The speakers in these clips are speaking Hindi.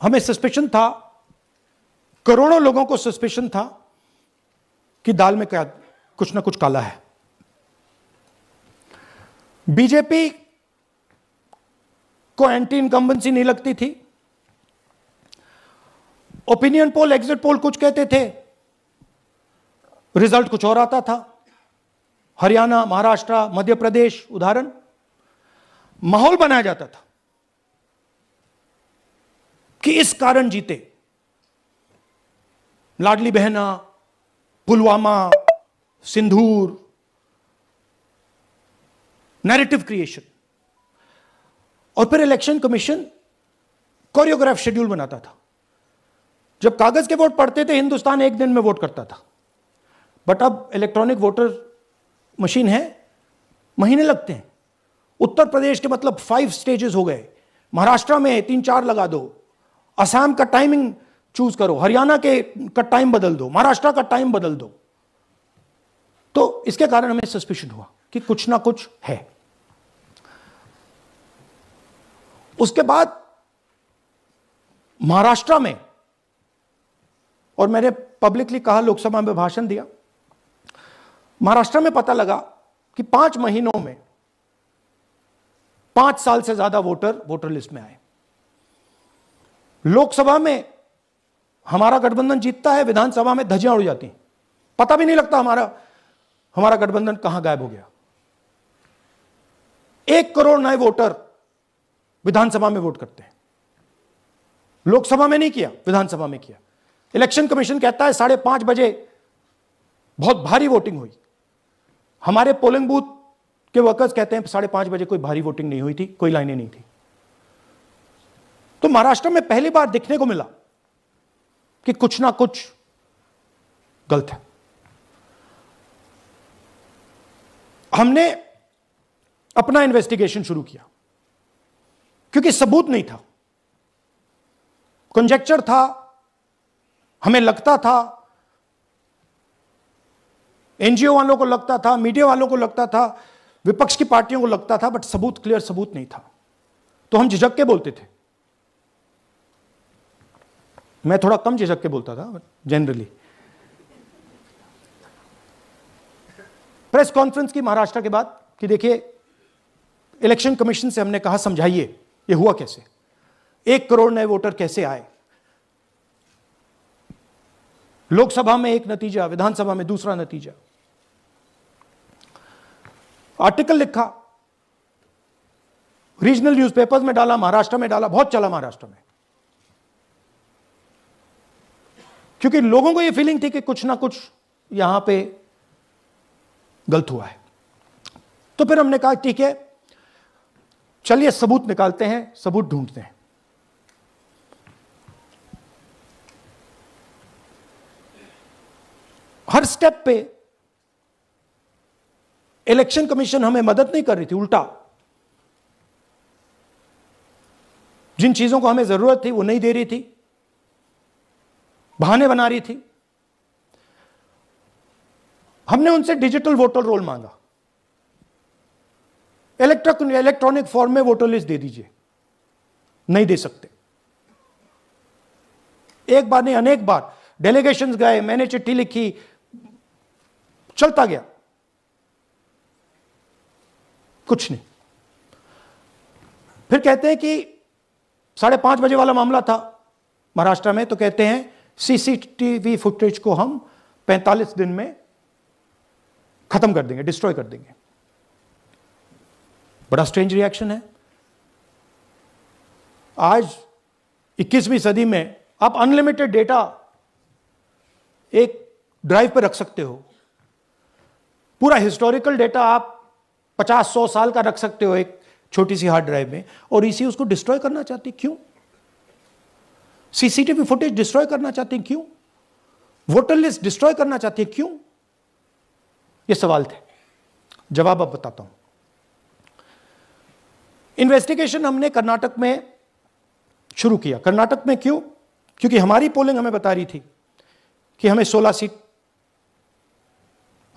हमें सस्पेशन था, करोड़ों लोगों को सस्पेशन था कि दाल में क्या कुछ ना कुछ काला है। बीजेपी को एंटी इनकम्बेंसी नहीं लगती थी। ओपिनियन पोल, एग्जिट पोल कुछ कहते थे, रिजल्ट कुछ और आता था। हरियाणा, महाराष्ट्र, मध्य प्रदेश उदाहरण, माहौल बनाया जाता था कि इस कारण जीते। लाडली बहना, पुलवामा, सिंदूर, नैरेटिव क्रिएशन। और फिर इलेक्शन कमीशन कोरियोग्राफ शेड्यूल बनाता था। जब कागज के वोट पड़ते थे, हिंदुस्तान एक दिन में वोट करता था, बट अब इलेक्ट्रॉनिक वोटर मशीन है, महीने लगते हैं। उत्तर प्रदेश के मतलब 5 स्टेजेस हो गए, महाराष्ट्र में 3-4 लगा दो, असम का टाइमिंग चूज करो, हरियाणा के का टाइम बदल दो, महाराष्ट्र का टाइम बदल दो। तो इसके कारण हमें सस्पिशन हुआ कि कुछ ना कुछ है। उसके बाद महाराष्ट्र में, और मैंने पब्लिकली कहा, लोकसभा में भाषण दिया, महाराष्ट्र में पता लगा कि 5 महीनों में 5 साल से ज्यादा वोटर लिस्ट में आए। लोकसभा में हमारा गठबंधन जीतता है, विधानसभा में धज्जियां उड़ जाती हैं, पता भी नहीं लगता हमारा गठबंधन कहां गायब हो गया। 1 करोड़ नए वोटर विधानसभा में वोट करते हैं, लोकसभा में नहीं किया, विधानसभा में किया। इलेक्शन कमीशन कहता है 5:30 बजे बहुत भारी वोटिंग हुई। हमारे पोलिंग बूथ के वर्कर्स कहते हैं 5:30 बजे कोई भारी वोटिंग नहीं हुई थी, कोई लाइनें नहीं थी। तो महाराष्ट्र में पहली बार देखने को मिला कि कुछ ना कुछ गलत है। हमने अपना इन्वेस्टिगेशन शुरू किया क्योंकि सबूत नहीं था, कंजेक्चर था, हमें लगता था, एनजीओ वालों को लगता था, मीडिया वालों को लगता था, विपक्ष की पार्टियों को लगता था, बट सबूत, क्लियर सबूत नहीं था। तो हम झिझक के बोलते थे। मैं थोड़ा कम झिझक के बोलता था जनरली। प्रेस कॉन्फ्रेंस की महाराष्ट्र के बाद कि देखिए, इलेक्शन कमीशन से हमने कहा समझाइए ये हुआ कैसे, 1 करोड़ नए वोटर कैसे आए, लोकसभा में एक नतीजा, विधानसभा में दूसरा नतीजा। आर्टिकल लिखा, रीजनल न्यूज़पेपर्स में डाला, महाराष्ट्र में डाला, बहुत चला महाराष्ट्र में, क्योंकि लोगों को यह फीलिंग थी कि कुछ ना कुछ यहां पे गलत हुआ है। तो फिर हमने कहा ठीक है, चलिए सबूत निकालते हैं, सबूत ढूंढते हैं। हर स्टेप पे इलेक्शन कमीशन हमें मदद नहीं कर रही थी, उल्टा जिन चीजों को हमें जरूरत थी वो नहीं दे रही थी, बहाने बना रही थी। हमने उनसे डिजिटल वोटर रोल मांगा, इलेक्ट्रॉनिक फॉर्म में वोटर लिस्ट दे दीजिए, नहीं दे सकते। एक बार नहीं, अनेक बार डेलीगेशंस गए, मैंने चिट्ठी लिखी, चलता गया, कुछ नहीं। फिर कहते हैं कि 5:30 बजे वाला मामला था महाराष्ट्र में, तो कहते हैं सीसीटीवी फुटेज को हम 45 दिन में खत्म कर देंगे, डिस्ट्रॉय कर देंगे। बड़ा स्ट्रेंज रिएक्शन है। आज 21वीं सदी में आप अनलिमिटेड डेटा एक ड्राइव पर रख सकते हो, पूरा हिस्टोरिकल डेटा आप 50-100 साल का रख सकते हो एक छोटी सी हार्ड ड्राइव में, और इसी उसको डिस्ट्रॉय करना चाहती, क्यों? सीसीटीवी फुटेज डिस्ट्रॉय करना चाहती, क्यों? वोटर लिस्ट डिस्ट्रॉय करना चाहती है, क्यों? ये सवाल थे, जवाब अब बताता हूं। इन्वेस्टिगेशन हमने कर्नाटक में शुरू किया। कर्नाटक में क्यों? क्योंकि हमारी पोलिंग हमें बता रही थी कि हमें 16 सीट,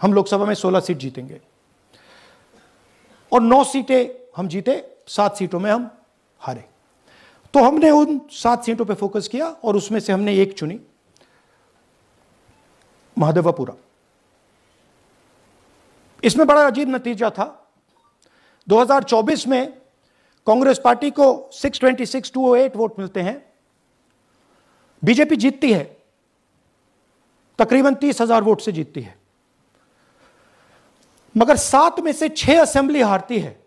हम लोकसभा में 16 सीट जीतेंगे और 9 सीटें हम जीते, 7 सीटों में हम हारे। तो हमने उन 7 सीटों पे फोकस किया और उसमें से हमने एक चुनी, महादेवपुरा। इसमें बड़ा अजीब नतीजा था। 2024 में कांग्रेस पार्टी को 626-208 वोट मिलते हैं, बीजेपी जीतती है, तकरीबन 30,000 वोट से जीतती है, मगर 7 में से 6 असेंबली हारती है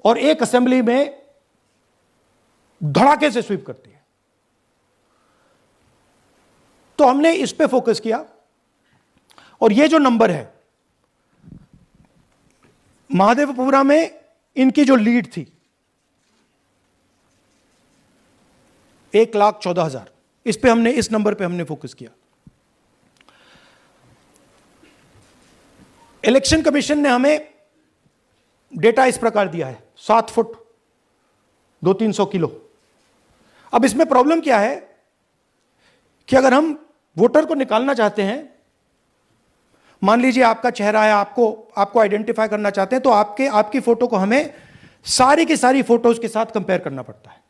और एक असेंबली में धड़ाके से स्वीप करती है। तो हमने इस पे फोकस किया और ये जो नंबर है, महादेवपुरा में इनकी जो लीड थी 1,14,000, इस पे हमने, इस नंबर पे हमने फोकस किया। इलेक्शन कमीशन ने हमें डेटा इस प्रकार दिया है, 7 फुट 200-300 किलो। अब इसमें प्रॉब्लम क्या है कि अगर हम वोटर को निकालना चाहते हैं, मान लीजिए आपका चेहरा है, आपको आइडेंटिफाई करना चाहते हैं, तो आपकी फोटो को हमें सारी की सारी फोटोज के साथ कंपेयर करना पड़ता है।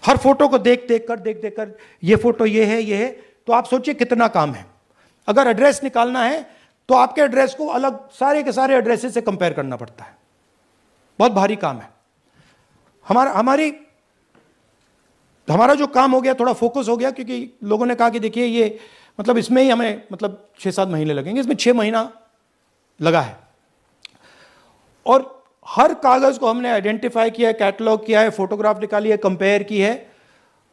हर फोटो को देख देख कर ये फोटो ये है, तो आप सोचिए कितना काम है। अगर एड्रेस निकालना है तो आपके एड्रेस को अलग सारे के सारे एड्रेसेस से कंपेयर करना पड़ता है, बहुत भारी काम है। हमारा जो काम हो गया, थोड़ा फोकस हो गया, क्योंकि लोगों ने कहा कि देखिए ये मतलब इसमें ही हमें मतलब 6-7 महीने लगेंगे, इसमें 6 महीना लगा है। और हर कागज को हमने आइडेंटिफाई किया है, कैटलॉग किया है, फोटोग्राफ निकाली है, कंपेयर की है,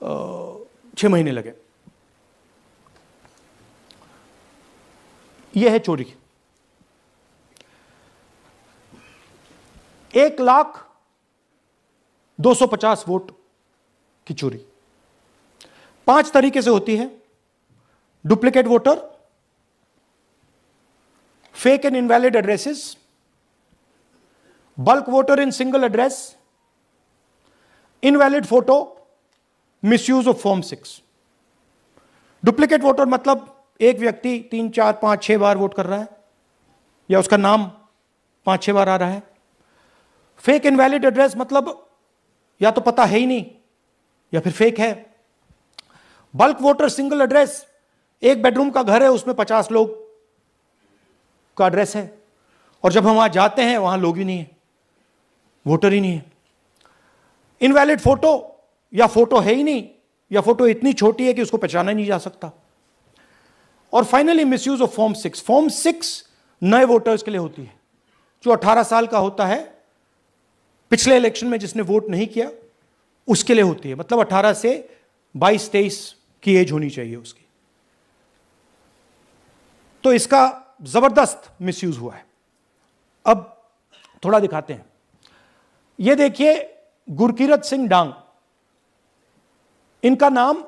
6 महीने लगे। यह है चोरी। 1,02,50 वोट की चोरी 5 तरीके से होती है: duplicate voter, fake and invalid addresses, bulk voter in single address, invalid photo, misuse of form 6। Duplicate voter मतलब एक व्यक्ति 3, 4, 5, 6 बार वोट कर रहा है, या उसका नाम 5-6 बार आ रहा है। फेक इनवैलिड एड्रेस मतलब या तो पता है ही नहीं या फिर फेक है। बल्क वोटर सिंगल एड्रेस, एक बेडरूम का घर है, उसमें 50 लोग का एड्रेस है, और जब हम वहां जाते हैं वहां लोग ही नहीं है, वोटर ही नहीं है। इनवैलिड फोटो, या फोटो है ही नहीं, या फोटो इतनी छोटी है कि उसको पहचाना नहीं जा सकता। और finally misuse of form 6। Form 6 नए वोटर्स के लिए होती है, जो 18 साल का होता है, पिछले इलेक्शन में जिसने वोट नहीं किया उसके लिए होती है, मतलब 18 से 22-23 की एज होनी चाहिए उसकी। तो इसका जबरदस्त मिसयूज हुआ है। अब थोड़ा दिखाते हैं। यह देखिए, गुरकीरत सिंह डांग, इनका नाम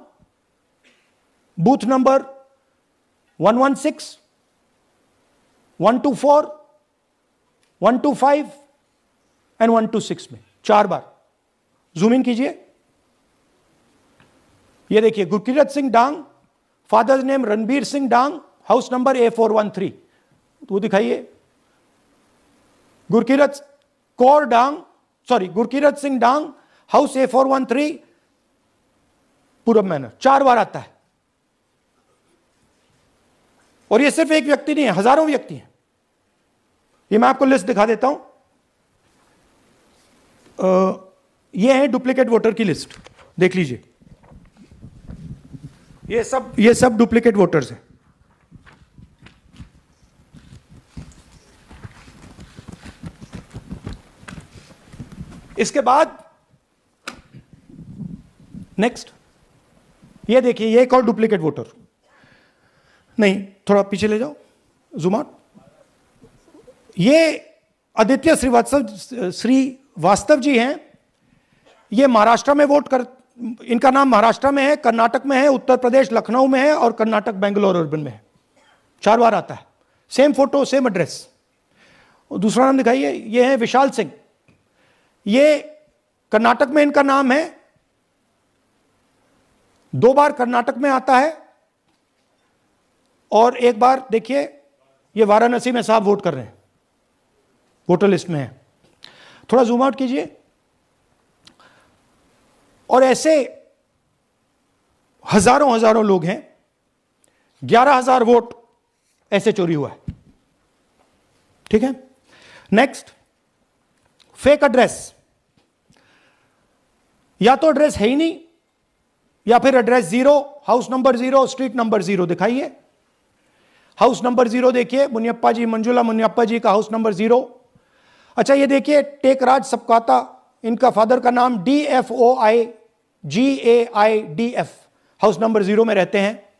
बूथ नंबर 116, 124, 125 एंड 126 में 4 बार। जूम इन कीजिए, ये देखिए, गुरकीरत सिंह डांग, फादर्स नेम रणबीर सिंह डांग, हाउस नंबर A413। तो दिखाइए, गुरकीरत सिंह डांग, हाउस A413, पूरब मैनर। 4 बार आता है। और ये सिर्फ एक व्यक्ति नहीं है, हजारों व्यक्ति हैं। ये मैं आपको लिस्ट दिखा देता हूं। ये है डुप्लीकेट वोटर की लिस्ट, देख लीजिए। ये सब डुप्लीकेट वोटर्स हैं। इसके बाद नेक्स्ट, ये देखिए, ये एक और डुप्लीकेट वोटर। नहीं, थोड़ा पीछे ले जाओ, जूम आउट। ये आदित्य श्रीवास्तव जी हैं। ये महाराष्ट्र में वोट कर, इनका नाम महाराष्ट्र में है, कर्नाटक में है, उत्तर प्रदेश लखनऊ में है, और कर्नाटक बेंगलोर अर्बन में है। 4 बार आता है, सेम फोटो सेम एड्रेस। दूसरा नाम दिखाइए, ये है विशाल सिंह। ये कर्नाटक में इनका नाम है, 2 बार कर्नाटक में आता है, और 1 बार देखिए, ये वाराणसी में साहब वोट कर रहे हैं, वोटर लिस्ट में है। थोड़ा जूम आउट कीजिए। और ऐसे हजारों हजारों लोग हैं, 11,000 वोट ऐसे चोरी हुआ है। ठीक है। Next, fake address. या तो एड्रेस है ही नहीं, या फिर address 0, house number 0, street number 0 दिखाइए। हाउस नंबर 0 देखिए, मुनियप्पा जी, मंजुला मुनियप्पा जी का हाउस नंबर 0। अच्छा ये देखिए, टेकराज सपकाता, इनका फादर का नाम DFOIGAIDF, हाउस नंबर 0 में रहते हैं।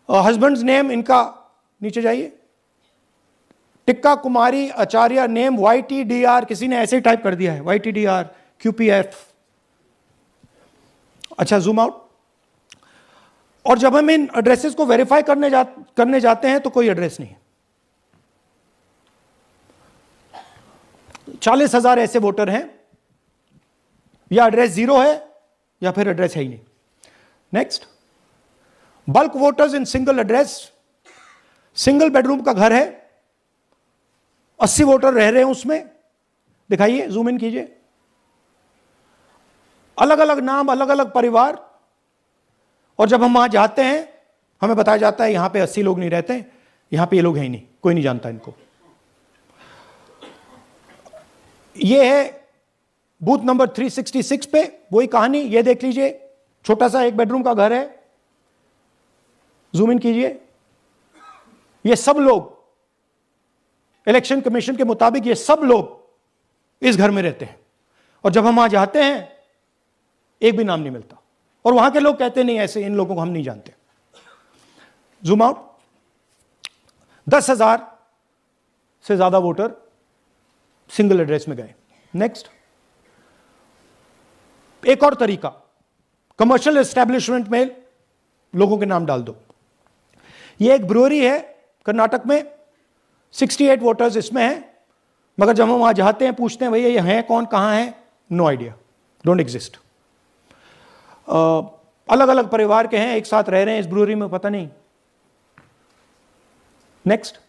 हस्बैंड्स नेम इनका, नीचे जाइए, टिक्का कुमारी आचार्य, नेम YTDR, किसी ने ऐसे ही टाइप कर दिया है, YTDR QPF। अच्छा जूम आउट। और जब हम इन एड्रेसेस को वेरीफाई करने जाते हैं तो कोई एड्रेस नहीं है। 40,000 ऐसे वोटर हैं, या एड्रेस 0 है या फिर एड्रेस है ही नहीं। Next, bulk voters in single address. Single bedroom का घर है, 80 वोटर रह रहे हैं उसमें, दिखाइए, जूम इन कीजिए। अलग अलग नाम, अलग अलग परिवार, और जब हम वहां जाते हैं हमें बताया जाता है यहां पे 80 लोग नहीं रहते, यहां पे ये लोग हैं ही नहीं, कोई नहीं जानता इनको। ये है बूथ नंबर 366 पे वही कहानी, ये देख लीजिए, छोटा सा एक बेडरूम का घर है, जूम इन कीजिए। ये सब लोग, इलेक्शन कमीशन के मुताबिक ये सब लोग इस घर में रहते हैं, और जब हम वहां जाते हैं एक भी नाम नहीं मिलता, और वहां के लोग कहते नहीं ऐसे, इन लोगों को हम नहीं जानते। Zoom out. 10,000 से ज्यादा वोटर सिंगल एड्रेस में गए। नेक्स्ट, एक और तरीका, कमर्शियल एस्टेब्लिशमेंट में लोगों के नाम डाल दो। ये एक ब्रूअरी है कर्नाटक में, 68 वोटर्स इसमें हैं, मगर जब हम वहां जाते हैं पूछते हैं भैया ये हैं कौन, कहां है, नो आइडिया, डोंट एग्जिस्ट। अलग अलग परिवार के हैं, एक साथ रह रहे हैं इस ब्रूअरी में, पता नहीं। Next,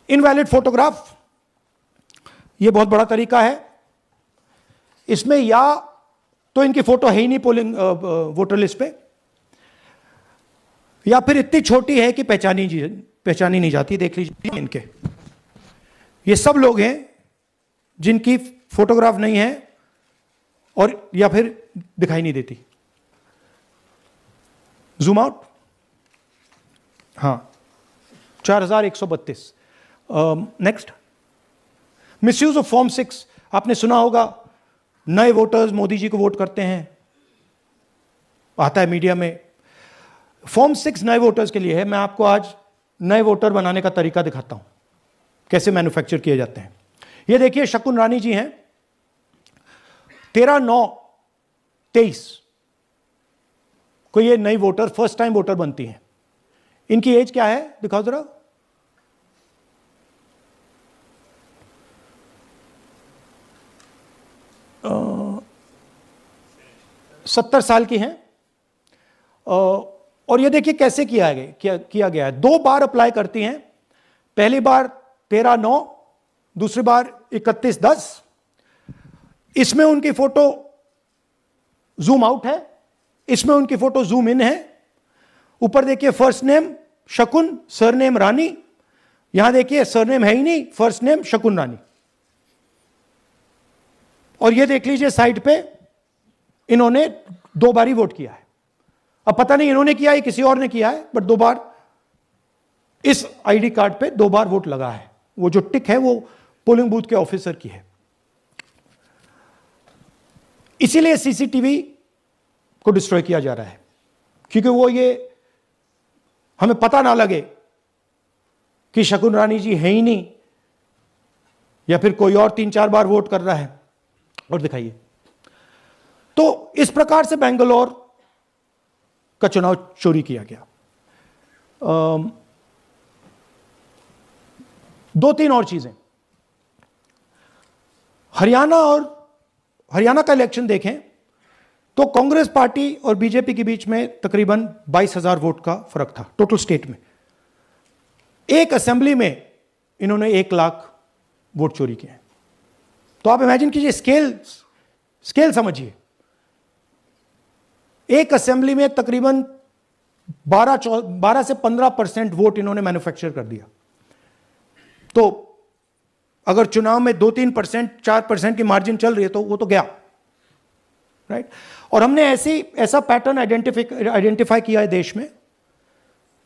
invalid photograph. यह बहुत बड़ा तरीका है। इसमें या तो इनकी फोटो है ही नहीं पोलिंग वोटर लिस्ट पे, या फिर इतनी छोटी है कि पहचानी नहीं जाती। देख लीजिए इनके, ये सब लोग हैं जिनकी फोटोग्राफ नहीं है और या फिर दिखाई नहीं देती। Zoom out. हाँ, 4,132। Next, misuse of form 6। आपने सुना होगा, नए वोटर्स मोदी जी को वोट करते हैं, आता है मीडिया में। फॉर्म 6 नए वोटर्स के लिए है। मैं आपको आज नए वोटर बनाने का तरीका दिखाता हूं, कैसे मैन्युफैक्चर किए जाते हैं। ये देखिए, शकुन रानी जी हैं, 13/9/23 को ये नई वोटर, फर्स्ट टाइम वोटर बनती हैं। इनकी एज क्या है, दिखाओ जरा। अ, 70 साल की हैं। और ये देखिए कैसे किया गया है। 2 बार अप्लाई करती हैं, पहली बार 13/9, दूसरी बार 31/10। इसमें उनकी फोटो जूम आउट है, इसमें उनकी फोटो जूम इन है। ऊपर देखिए फर्स्ट नेम शकुन, सरनेम रानी। यहां देखिए सरनेम है ही नहीं, फर्स्ट नेम शकुन रानी। और ये देख लीजिए साइड पे, इन्होंने 2 बार ही वोट किया है। अब पता नहीं इन्होंने किया है किसी और ने किया है, बट 2 बार इस आईडी कार्ड पे 2 बार वोट लगा है। वो जो टिक है वो पोलिंग बूथ के ऑफिसर की है। इसीलिए सीसीटीवी को डिस्ट्रॉय किया जा रहा है, क्योंकि वो ये हमें पता ना लगे कि शकुन रानी जी है ही नहीं, या फिर कोई और 3-4 बार वोट कर रहा है। और दिखाइए, तो इस प्रकार से बेंगलोर का चुनाव चोरी किया गया। 2-3 और चीजें। हरियाणा का इलेक्शन देखें तो कांग्रेस पार्टी और बीजेपी के बीच में तकरीबन 22,000 वोट का फर्क था टोटल स्टेट में। एक असेंबली में इन्होंने 1 लाख वोट चोरी किए। तो आप इमेजिन कीजिए, स्केल समझिए एक असेंबली में तकरीबन 12 से 15% वोट इन्होंने मैन्युफैक्चर कर दिया। तो अगर चुनाव में 2-3%, 4% की मार्जिन चल रही है तो वो तो गया, राइट। और हमने ऐसा पैटर्न आइडेंटिफाई किया है देश में,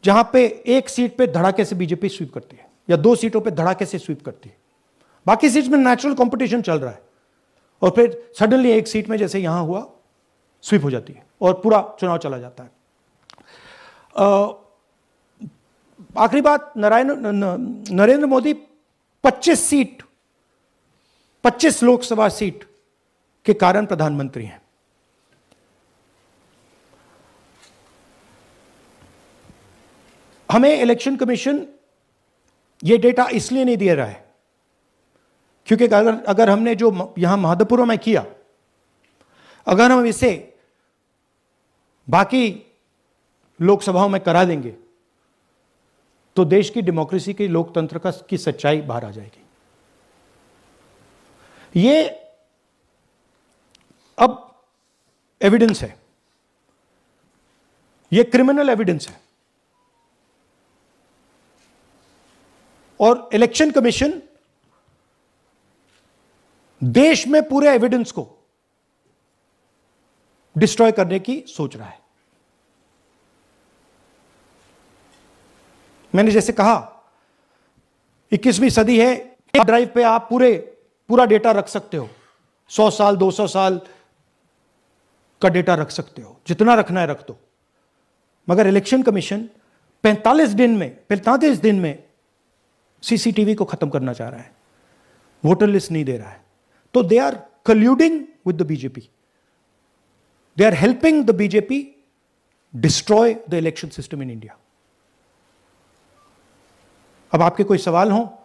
जहां पे एक सीट पे धड़ाके से बीजेपी स्वीप करती है या 2 सीटों पे धड़ाके से स्वीप करती है, बाकी सीट में नेचुरल कंपटीशन चल रहा है, और फिर सडनली एक सीट में जैसे यहां हुआ स्वीप हो जाती है और पूरा चुनाव चला जाता है। आखिरी बात, नरेंद्र मोदी 25 लोकसभा सीट के कारण प्रधानमंत्री हैं। हमें इलेक्शन कमीशन ये डेटा इसलिए नहीं दे रहा है क्योंकि अगर हमने जो यहां महादपुर में किया, अगर हम इसे बाकी लोकसभाओं में करा देंगे तो देश की डेमोक्रेसी की, लोकतंत्र की सच्चाई बाहर आ जाएगी। ये अब एविडेंस है, ये क्रिमिनल एविडेंस है, और इलेक्शन कमीशन देश में पूरे एविडेंस को डिस्ट्रॉय करने की सोच रहा है। मैंने जैसे कहा 21वीं सदी है, ड्राइव पे आप पूरा डेटा रख सकते हो, 100 साल 200 साल का डेटा रख सकते हो, जितना रखना है रख दो। मगर इलेक्शन कमीशन 45 दिन में सीसीटीवी को खत्म करना चाह रहा है, वोटर लिस्ट नहीं दे रहा है। तो they are colluding with the BJP, they are helping the BJP destroy the election system in India. अब आपके कोई सवाल हो